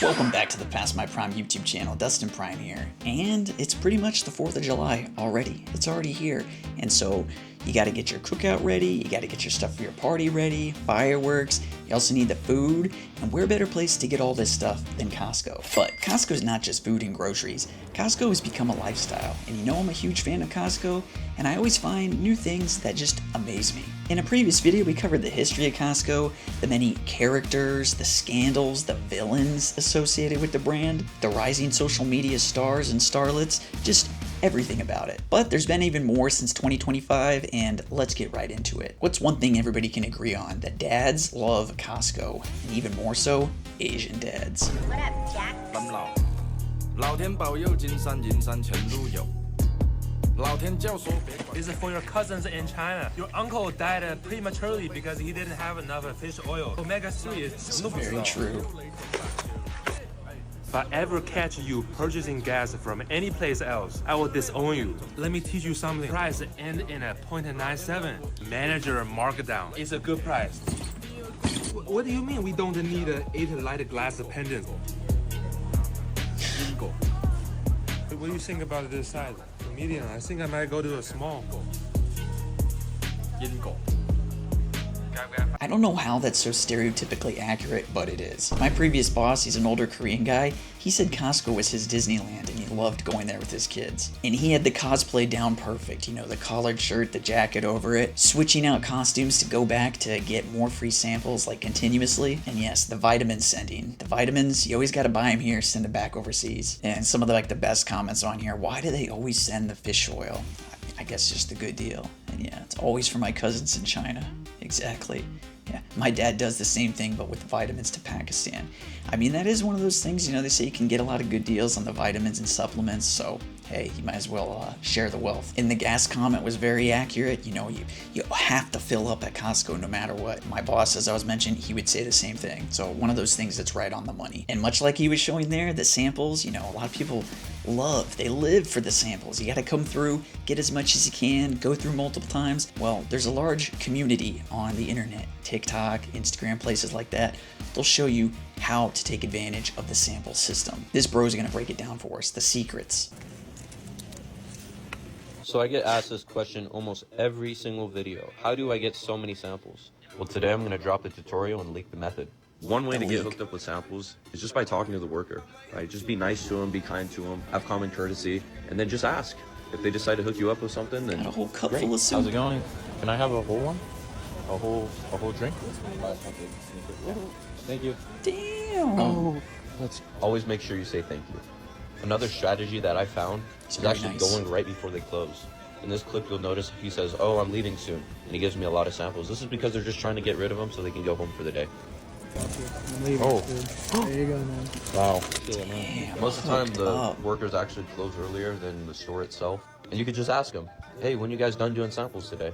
Welcome back to the Past My Prime YouTube channel. Dustin Prime here, and it's pretty much the 4th of July already. It's already here, and so you got to get your cookout ready, you got to get your stuff for your party ready, fireworks, you also need the food, and where better place to get all this stuff than Costco? But Costco's not just food and groceries. Costco has become a lifestyle, and you know I'm a huge fan of Costco, and I always find new things that just amaze me. In a previous video, we covered the history of Costco, the many characters, the scandals, the villains associated with the brand, the rising social media stars and starlets, just everything about it. But there's been even more since 2025, and let's get right into it. What's one thing everybody can agree on? That dads love Costco, and even more so, Asian dads. What up, Jack? 老天保佑金山银山全路有 This is for your cousins in China. Your uncle died prematurely because he didn't have enough fish oil. Omega-3 is very true. If I ever catch you purchasing gas from any place else, I will disown you. Let me teach you something. Price end in a 0.97. Manager markdown. It's a good price. What do you mean we don't need an 8-light glass pendant? What do you think about this size? Medium. I think I might go to a small. I don't know how that's so stereotypically accurate, but it is. My previous boss, he's an older Korean guy, he said Costco was his Disneyland and he loved going there with his kids. And he had the cosplay down perfect, you know, the collared shirt, the jacket over it, switching out costumes to go back to get more free samples like continuously. And yes, the vitamin sending. The vitamins, you always gotta buy them here, send them back overseas. And some of the best comments on here, why do they always send the fish oil? I guess just a good deal. And yeah, it's always for my cousins in China. Exactly. Yeah, my dad does the same thing, but with vitamins to Pakistan. I mean, that is one of those things, you know, they say you can get a lot of good deals on the vitamins and supplements, so hey, you might as well share the wealth. And the gas comment was very accurate. You know, you have to fill up at Costco no matter what. My boss, as I was mentioning, he would say the same thing. So one of those things that's right on the money. And much like he was showing there, the samples, you know, a lot of people they live for the samples. You got to come through, get as much as you can, go through multiple times. Well, there's a large community on the internet, TikTok, Instagram, places like that. They'll show you how to take advantage of the sample system. This bro's gonna break it down for us, the secrets. So I get asked this question almost every single video. How do I get so many samples? Well, today I'm gonna drop the tutorial and leak the method. One way to get hooked up with samples is just by talking to the worker, right? Just be nice to them, be kind to them, have common courtesy, and then just ask. If they decide to hook you up with something, then Got a whole cup great. full of soup. How's it going? Can I have a whole one? A whole drink? Thank you. Damn. Oh, that's Always make sure you say thank you. Another strategy that I found It's is very actually nice. going right before they close. In this clip, you'll notice he says, "Oh, I'm leaving soon," and he gives me a lot of samples. This is because they're just trying to get rid of them so they can go home for the day. oh, There you go, man. wow. Damn, Most of the time, hooked the up. workers actually close earlier than the store itself. And you could just ask them, "Hey, when you guys done doing samples today?"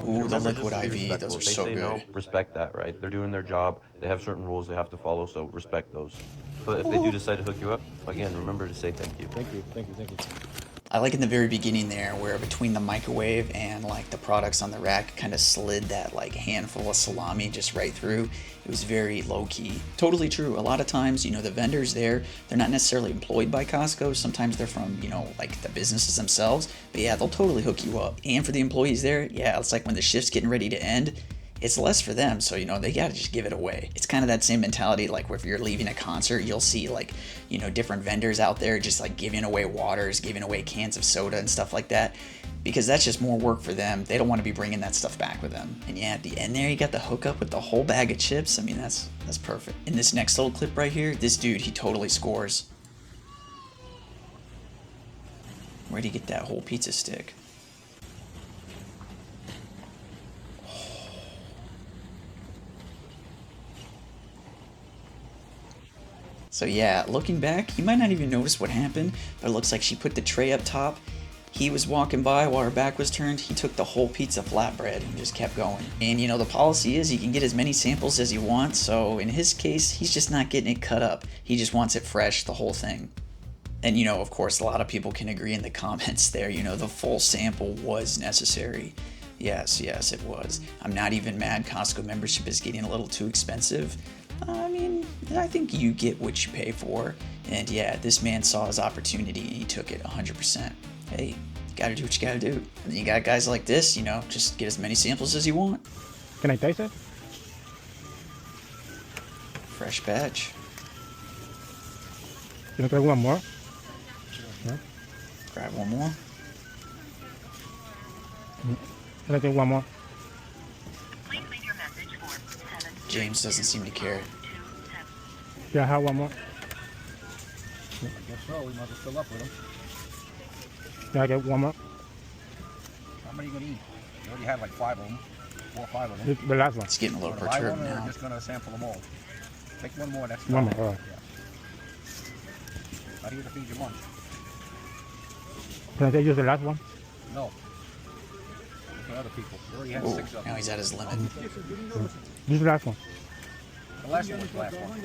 Ooh, the Remember, liquid just be IV, respectful. those are If they so say good. no, respect that, right? They're doing their job. They have certain rules they have to follow, so respect those. But if they do decide to hook you up, again, remember to say thank you. Thank you, thank you, thank you. I like in the very beginning there where between the microwave and like the products on the rack kind of slid that like handful of salami just right through. It was very low key. Totally true. A lot of times, you know, the vendors there, they're not necessarily employed by Costco. Sometimes they're from, you know, like the businesses themselves. But yeah, they'll totally hook you up. And for the employees there, yeah, it's like when the shift's getting ready to end, it's less for them, so you know they gotta just give it away. It's kind of that same mentality like if you're leaving a concert, you'll see like, you know, different vendors out there just like giving away waters, giving away cans of soda and stuff like that, because that's just more work for them. They don't want to be bringing that stuff back with them. And yeah, at the end there, you got the hookup with the whole bag of chips. I mean, that's perfect. In this next little clip right here, this dude, he totally scores. Where'd he get that whole pizza stick? So yeah, looking back, you might not even notice what happened, but it looks like she put the tray up top. He was walking by while her back was turned. He took the whole pizza flatbread and just kept going. And you know, the policy is you can get as many samples as you want, so in his case, he's just not getting it cut up. He just wants it fresh, the whole thing. And you know, of course, a lot of people can agree in the comments there, you know, the full sample was necessary. Yes, it was. I'm not even mad Costco membership is getting a little too expensive. I mean, I think you get what you pay for. And yeah, this man saw his opportunity and he took it 100%. Hey, you gotta do what you gotta do. And then you got guys like this, you know, just get as many samples as you want. Can I taste it? Fresh batch. Can I try one more? Yeah. Grab one more. Can I take one more? James doesn't seem to care. Yeah, I have one more. So we must have fill up with them. Can I get one more? How many are you gonna eat? You already had like 5 of them, 4 or 5 of them. The last one. It's getting a little Wanna buy perturbed one, or now. just gonna sample them all? Take one more. That's One fine. more, all right. Yeah. Not here to feed your lunch. Can I take just the last one? No. For other people. You already had Ooh, 6 of now them. he's at his limit. Just the last one. The last one was the last one.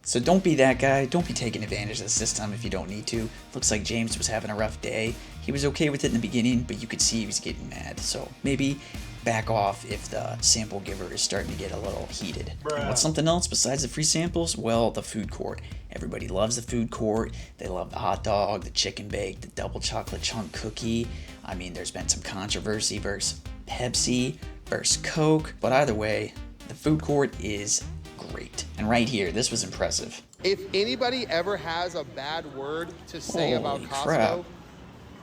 So don't be that guy. Don't be taking advantage of the system if you don't need to. Looks like James was having a rough day. He was okay with it in the beginning, but you could see he was getting mad. So maybe back off if the sample giver is starting to get a little heated. And what's something else besides the free samples? Well, the food court. Everybody loves the food court. They love the hot dog, the chicken bake, the double chocolate chunk cookie. I mean, there's been some controversy versus Pepsi versus Coke, but either way, the food court is great. And right here, this was impressive. If anybody ever has a bad word to say about Holy Costco, crap.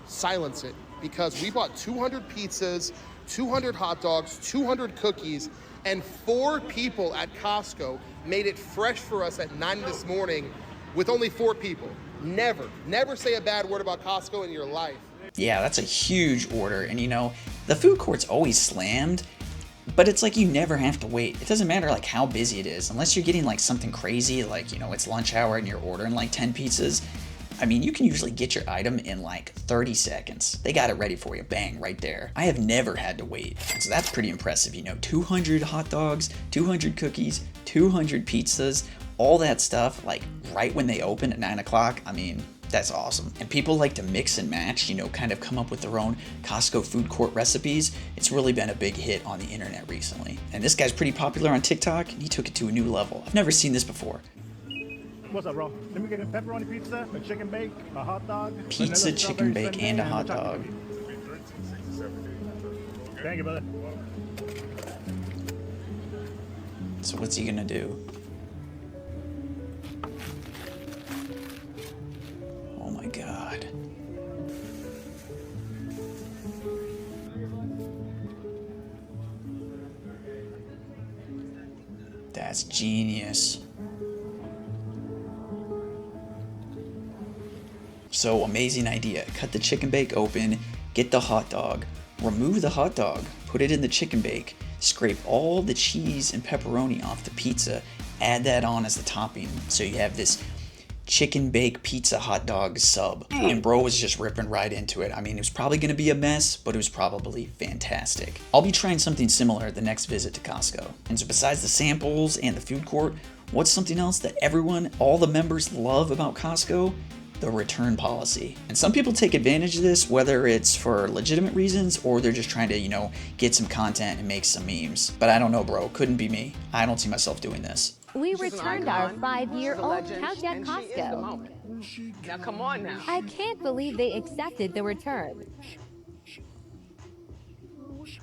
silence it. Because we bought 200 pizzas, 200 hot dogs, 200 cookies, and 4 people at Costco made it fresh for us at 9 this morning with only 4 people. Never say a bad word about Costco in your life. Yeah, that's a huge order. And you know, the food court's always slammed, but it's like you never have to wait. It doesn't matter like how busy it is, unless you're getting like something crazy, like, you know, it's lunch hour and you're ordering like 10 pizzas. I mean, you can usually get your item in like 30 seconds. They got it ready for you, bang, right there. I have never had to wait. And so that's pretty impressive, you know, 200 hot dogs, 200 cookies, 200 pizzas, all that stuff, like right when they open at 9 o'clock. I mean, that's awesome. And people like to mix and match, you know, kind of come up with their own Costco food court recipes. It's really been a big hit on the internet recently. And this guy's pretty popular on TikTok, and he took it to a new level. I've never seen this before. What's up, bro? Let me get a pepperoni pizza, a chicken bake, a hot dog. Pizza, chicken bake, and a hot dog. Thank you, brother. So what's he gonna do? Oh my god. That's genius. So amazing idea. Cut the chicken bake open, get the hot dog, remove the hot dog, put it in the chicken bake, scrape all the cheese and pepperoni off the pizza, add that on as the topping. So you have this chicken bake pizza hot dog sub. And bro was just ripping right into it. I mean, it was probably gonna be a mess, but it was probably fantastic. I'll be trying something similar the next visit to Costco. And so besides the samples and the food court, what's something else that everyone, all the members love about Costco? The return policy. And some people take advantage of this, whether it's for legitimate reasons or they're just trying to, you know, get some content and make some memes. But I don't know, bro. Couldn't be me. I don't see myself doing this. We returned our 5-year-old couch at Costco. Now come on now. I can't believe they accepted the return.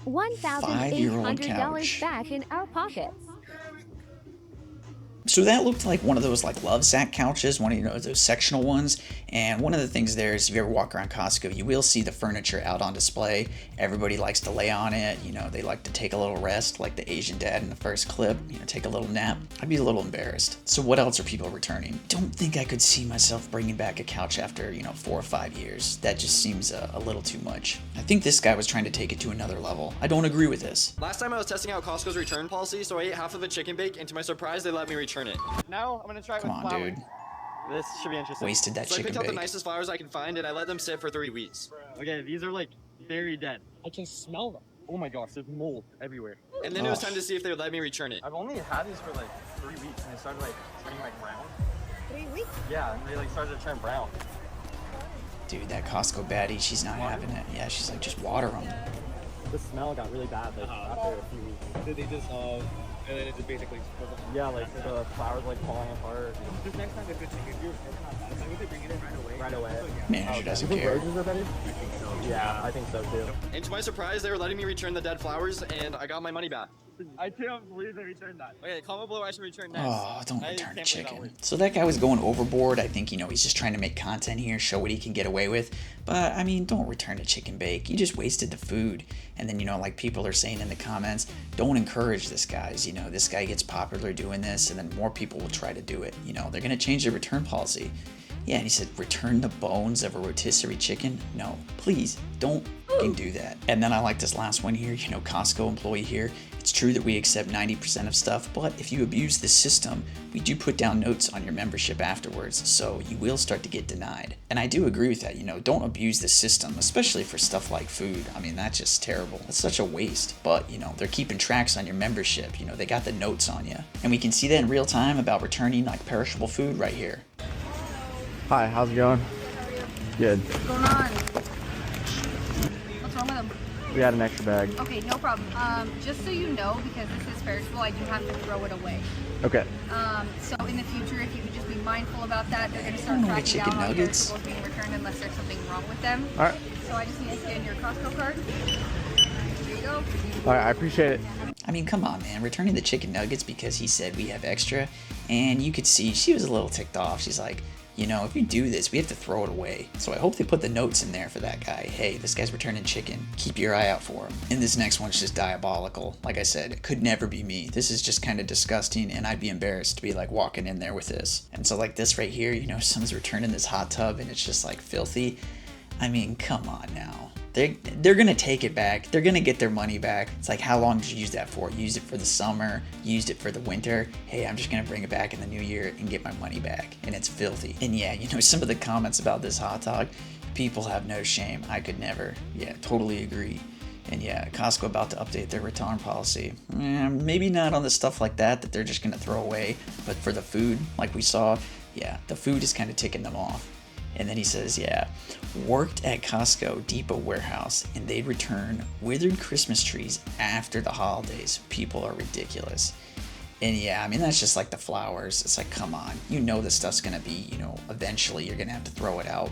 $1,800 back in our pockets. So that looked like one of those like love sack couches, one of, you know, those sectional ones. And one of the things there is if you ever walk around Costco, you will see the furniture out on display. Everybody likes to lay on it. You know, they like to take a little rest, like the Asian dad in the first clip, you know, take a little nap. I'd be a little embarrassed. So what else are people returning? Don't think I could see myself bringing back a couch after, you know, 4 or 5 years. That just seems a little too much. I think this guy was trying to take it to another level. I don't agree with this. Last time I was testing out Costco's return policy, so I ate half of a chicken bake, and to my surprise, they let me return it. Now I'm gonna try it Come with on, flour. dude. This should be interesting. Wasted that So I chicken picked out the bake. nicest flowers I can find, and I let them sit for 3 weeks. Okay, these are like very dead. I can smell them. Oh my gosh, there's mold everywhere. And then it was time to see if they would let me return it. I've only had these for like 3 weeks, and they started like turning like brown. 3 weeks? Yeah, and they like started to turn brown. Dude, that Costco baddie, she's not having it. Yeah, she's like, just water them. The smell got really bad like after a few weeks. Did they just and then it just basically yeah, like the flowers like falling apart. Just next time if it's not bad, so would they bring it in right away? Right away. Manager doesn't care. Roses are better? I think so. Yeah, I think so too. And to my surprise, they were letting me return the dead flowers, and I got my money back. I can't believe they returned that. Okay, comment below I should return next. Oh, don't return a chicken. So that guy was going overboard. I think, you know, he's just trying to make content here, show what he can get away with. But, I mean, don't return a chicken bake. You just wasted the food. And then, you know, like people are saying in the comments, don't encourage this, guys. You know, this guy gets popular doing this, and then more people will try to do it. You know, they're going to change their return policy. Yeah, and he said, return the bones of a rotisserie chicken? No, please, don't fucking do that. And then I like this last one here, you know, Costco employee here. It's true that we accept 90% of stuff, but if you abuse this system, we do put down notes on your membership afterwards, so you will start to get denied. And I do agree with that, you know, don't abuse the system, especially for stuff like food. I mean, that's just terrible. That's such a waste. But, you know, they're keeping tracks on your membership, you know, they got the notes on you. And we can see that in real time about returning like perishable food right here. Hi, how's it going? Good. What's going on? What's wrong with them? We had an extra bag. Okay, no problem. Just so you know, because this is perishable, I do have to throw it away. Okay. So in the future, if you could just be mindful about that, they're going to start cracking down on perishables being returned unless there's something wrong with them. All right. So I just need to scan your Costco card. Here you go. All right, I appreciate it. I mean, come on, man. Returning the chicken nuggets because he said we have extra, and you could see she was a little ticked off. She's like, you know, if you do this, we have to throw it away. So I hope they put the notes in there for that guy. Hey, this guy's returning chicken. Keep your eye out for him. And this next one's just diabolical. Like I said, it could never be me. This is just kind of disgusting, and I'd be embarrassed to be like walking in there with this. And so like this right here, you know, someone's returning this hot tub and it's just like filthy. I mean, come on now. They're gonna take it back. They're gonna get their money back. It's like, how long did you use that for? Used it for the summer, used it for the winter. Hey, I'm just gonna bring it back in the new year and get my money back. And it's filthy. And yeah, you know, some of the comments about this hot dog, people have no shame. I could never. Yeah, totally agree. And yeah, Costco about to update their return policy. Maybe not on the stuff like that they're just gonna throw away, but for the food, like we saw, yeah, the food is kind of ticking them off. And then he says, yeah, worked at Costco Depot warehouse and they'd return withered Christmas trees after the holidays. People are ridiculous. And yeah, I mean, that's just like the flowers. It's like, come on, you know this stuff's gonna be, you know, eventually you're gonna have to throw it out.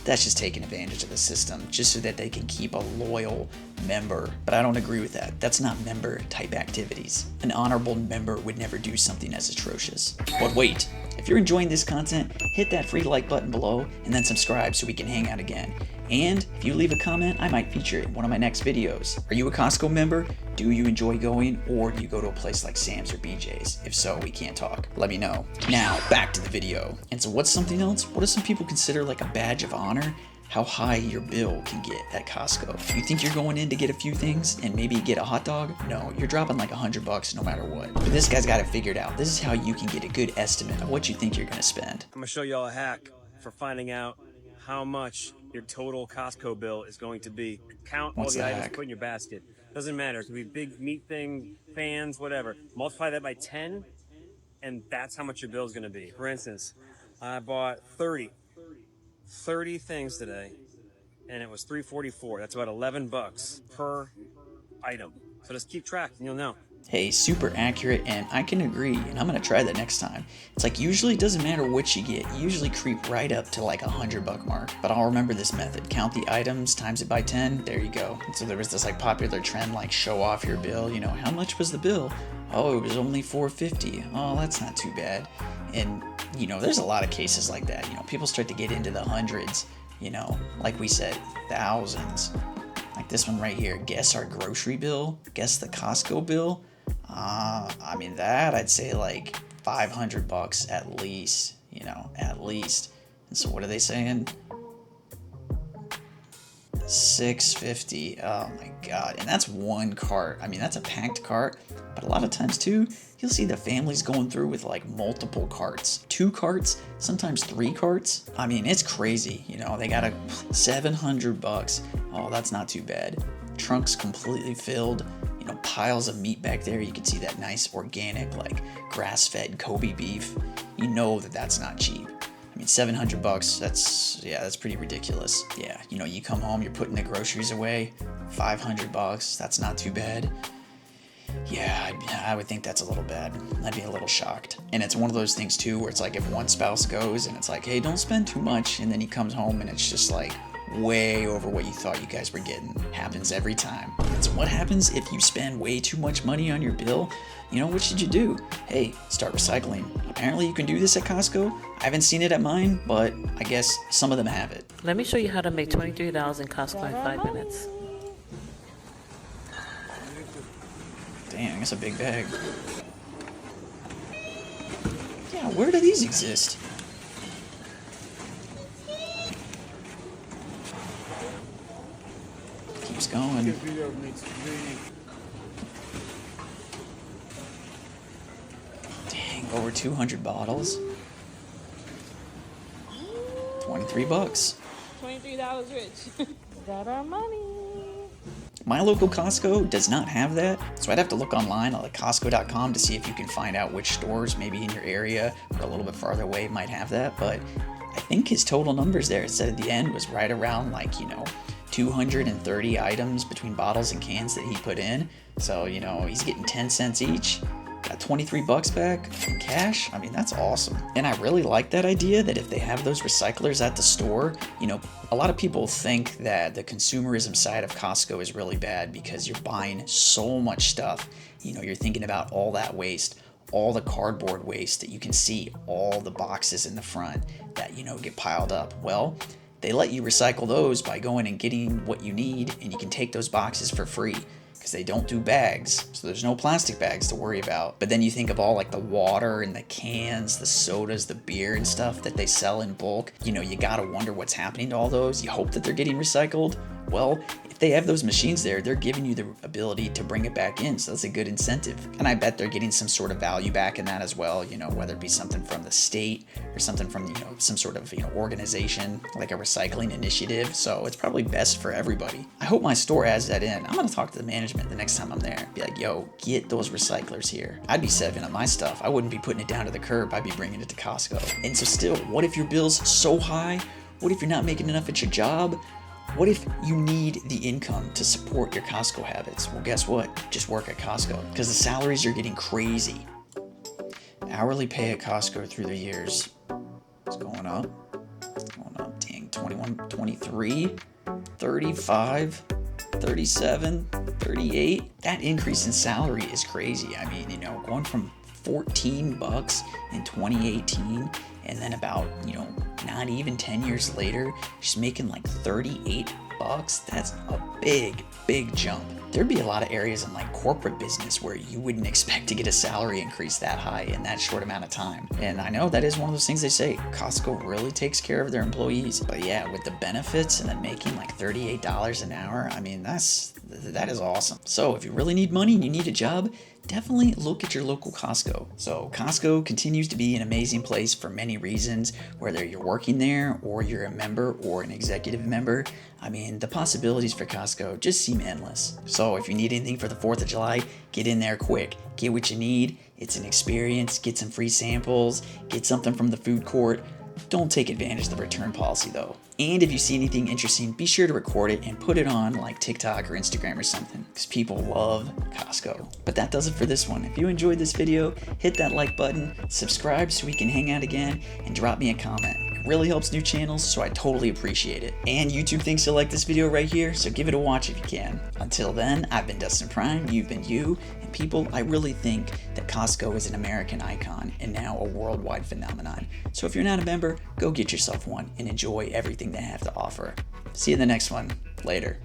That's just taking advantage of the system just so that they can keep a loyal member. But I don't agree with that. That's not member type activities. An honorable member would never do something as atrocious. But wait, if you're enjoying this content, hit that free like button below and then subscribe so we can hang out again. And if you leave a comment, I might feature it in one of my next videos. Are you a Costco member? Do you enjoy going, or do you go to a place like Sam's or BJ's? If so, we can't talk. Let me know. Now, back to the video. And so what's something else? What do some people consider like a badge of honor? How high your bill can get at Costco. You think you're going in to get a few things and maybe get a hot dog? No, you're dropping like $100 no matter what. But this guy's got it figured out. This is how you can get a good estimate of what you think you're gonna spend. I'm gonna show y'all a hack for finding out how much your total Costco bill is going to be. Count all the items put in your basket. Doesn't matter. It could be big meat thing, fans, whatever. Multiply that by 10, and that's how much your bill is going to be. For instance, I bought 30 things today, and it was $3.44. That's about $11 per item. So just keep track, and you'll know. Hey, super accurate, and I can agree, and I'm gonna try that next time. It's like, usually it doesn't matter what you get, you usually creep right up to like $100 mark. But I'll remember this method. Count the items, times it by 10, there you go. And so there was this like popular trend, like show off your bill, you know, how much was the bill? Oh, it was only $4.50. Oh, that's not too bad. And you know, there's a lot of cases like that. You know, people start to get into the hundreds, you know, like we said, thousands. Like this one right here, guess our grocery bill, guess the Costco bill. I mean, that I'd say like $500 at least, you know, at least. And so what are they saying? $6.50. Oh my God. And that's one cart. I mean, that's a packed cart, but a lot of times too, you'll see the families going through with like multiple carts, 2 carts, sometimes 3 carts. I mean, it's crazy. You know, they got a $700. Oh, that's not too bad. Trunks completely filled. You know, piles of meat back there. You can see that nice organic, like grass-fed Kobe beef. You know that that's not cheap. I mean, 700 bucks, that's pretty ridiculous. Yeah, you know, you come home, you're putting the groceries away, 500 bucks, that's not too bad. Yeah, I would think that's a little bad. I'd be a little shocked. And it's one of those things too, where it's like if one spouse goes and it's like, hey, don't spend too much, and then he comes home and it's just like way over what you thought you guys were getting. Happens every time. And so what happens if you spend way too much money on your bill? You know, what should you do? Hey, start recycling. Apparently you can do this at Costco. I haven't seen it at mine, but I guess some of them have it. Let me show you how to make $23 in Costco in 5 minutes. Damn, that's a big bag. Yeah, where do these exist? Keeps going. Dang, over 200 bottles. 23 bucks. $23 rich. Got our money. My local Costco does not have that, so I'd have to look online on like Costco.com to see if you can find out which stores maybe in your area or a little bit farther away might have that, but I think his total numbers there, it said at the end, was right around like, you know, 230 items between bottles and cans that he put in. So, you know, he's getting 10 cents each. Got 23 bucks back in cash. I mean, that's awesome. And I really like that idea that if they have those recyclers at the store, you know, a lot of people think that the consumerism side of Costco is really bad because you're buying so much stuff. You know, you're thinking about all that waste, all the cardboard waste that you can see, all the boxes in the front that, you know, get piled up. Well, they let you recycle those by going and getting what you need, and you can take those boxes for free, because they don't do bags, so there's no plastic bags to worry about. But then you think of all like the water and the cans, the sodas, the beer and stuff that they sell in bulk. You know, you gotta wonder what's happening to all those. You hope that they're getting recycled. Well, if they have those machines there, they're giving you the ability to bring it back in, so that's a good incentive. And I bet they're getting some sort of value back in that as well, you know, whether it be something from the state or something from, you know, some sort of, you know, organization, like a recycling initiative. So it's probably best for everybody. I hope my store adds that in. I'm gonna talk to the management the next time I'm there. Be like, yo, get those recyclers here. I'd be saving up my stuff. I wouldn't be putting it down to the curb. I'd be bringing it to Costco. And so still, what if your bill's so high? What if you're not making enough at your job? What if you need the income to support your Costco habits? Well, guess what? Just work at Costco, because the salaries are getting crazy. Hourly pay at Costco through the years is going up. Going up, dang, 21, 23, 35, 37, 38. That increase in salary is crazy. I mean, you know, going from 14 bucks in 2018 and then about, you know, not even 10 years later, she's making like 38 bucks. That's a big, big jump. There'd be a lot of areas in like corporate business where you wouldn't expect to get a salary increase that high in that short amount of time. And I know that is one of those things they say, Costco really takes care of their employees. But yeah, with the benefits and then making like $38 an hour, I mean, that is awesome. So if you really need money and you need a job, definitely look at your local Costco. So Costco continues to be an amazing place for many reasons, whether you're working there or you're a member or an executive member. I mean, the possibilities for Costco just seem endless. So if you need anything for the 4th of July, get in there quick. Get what you need. It's an experience. Get some free samples. Get something from the food court. Don't take advantage of the return policy though. And if you see anything interesting, be sure to record it and put it on like TikTok or Instagram or something, because people love Costco. But that does it for this one. If you enjoyed this video, hit that like button, subscribe so we can hang out again, and drop me a comment. It really helps new channels, so I totally appreciate it. And YouTube thinks you'll like this video right here, so give it a watch if you can. Until then, I've been Dustin Prime, you've been you, and people, I really think that Costco is an American icon and now a worldwide phenomenon. So if you're not a member, go get yourself one and enjoy everything they have to offer. See you in the next one. Later.